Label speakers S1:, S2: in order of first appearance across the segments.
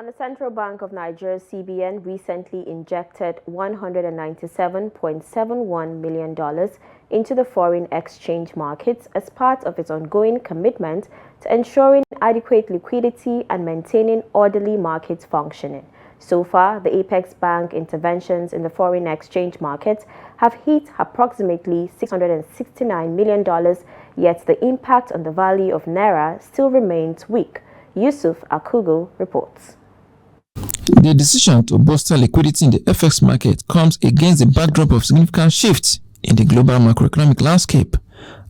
S1: And the Central Bank of Nigeria, CBN, recently injected $197.71 million into the foreign exchange markets as part of its ongoing commitment to ensuring adequate liquidity and maintaining orderly market functioning. So far, the Apex Bank interventions in the foreign exchange market have hit approximately $669 million, yet the impact on the value of naira still remains weak. Yusuf Akogu reports.
S2: The decision to bolster liquidity in the FX market comes against the backdrop of significant shifts in the global macroeconomic landscape,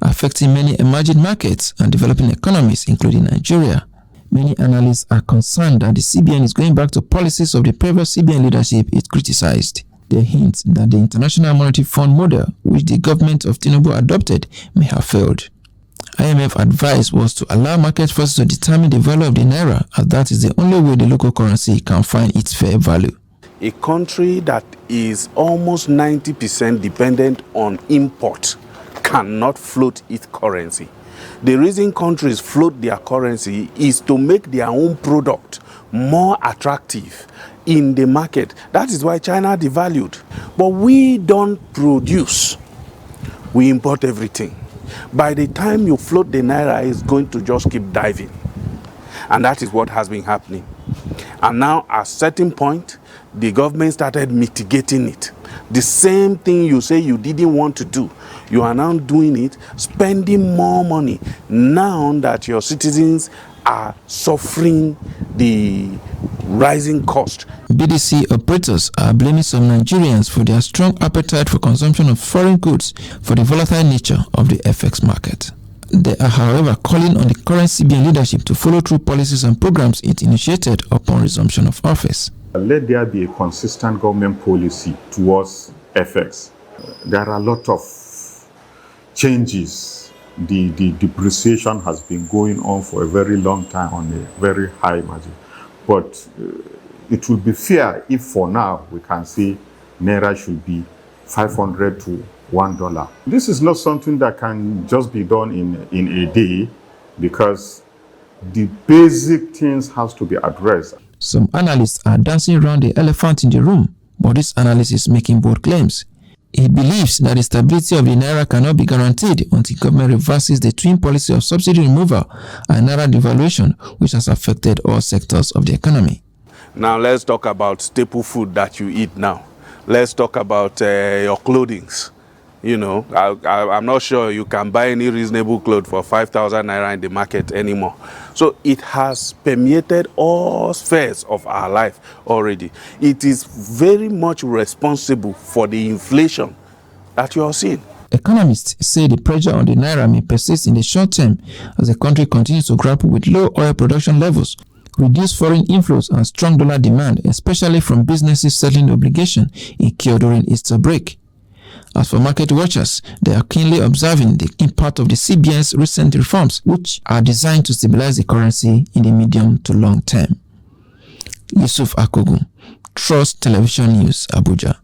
S2: affecting many emerging markets and developing economies, including Nigeria. Many analysts are concerned that the CBN is going back to policies of the previous CBN leadership it criticized. They hint that the International Monetary Fund model, which the government of Tinubu adopted, may have failed. IMF advice was to allow market forces to determine the value of the naira, as that is the only way the local currency can find its fair value.
S3: A country that is almost 90% dependent on import cannot float its currency. The reason countries float their currency is to make their own product more attractive in the market. That is why China devalued. But we don't produce, we import everything. By the time you float the naira, it's going to just keep diving. And that is what has been happening. And now at a certain point, the government started mitigating it. The same thing you say you didn't want to do, you are now doing it, spending more money now that your citizens are suffering the rising cost.
S2: BDC operators are blaming some Nigerians for their strong appetite for consumption of foreign goods for the volatile nature of the FX market. They are, however, calling on the current CBN leadership to follow through policies and programs it initiated upon resumption of office.
S4: Let there be a consistent government policy towards FX. There are a lot of changes. The depreciation has been going on for a very long time on a very high margin. But it will be fair if for now we can say naira should be 500 to $1. This is not something that can just be done in a day, because the basic things has to be addressed.
S2: Some analysts are dancing around the elephant in the room, but this analyst is making bold claims. He believes that the stability of the naira cannot be guaranteed until government reverses the twin policy of subsidy removal and naira devaluation, which has affected all sectors of the economy.
S3: Now let's talk about staple food that you eat now. Let's talk about your clothing. You know, I'm not sure you can buy any reasonable clothes for 5,000 naira in the market anymore. So it has permeated all spheres of our life already. It is very much responsible for the inflation that you are seeing.
S2: Economists say the pressure on the naira may persist in the short term as the country continues to grapple with low oil production levels, reduced foreign inflows, and strong dollar demand, especially from businesses settling obligation incurred during Easter break. As for market watchers, they are keenly observing the impact of the CBN's recent reforms, which are designed to stabilize the currency in the medium to long term. Yusuf Akogu, Trust Television News, Abuja.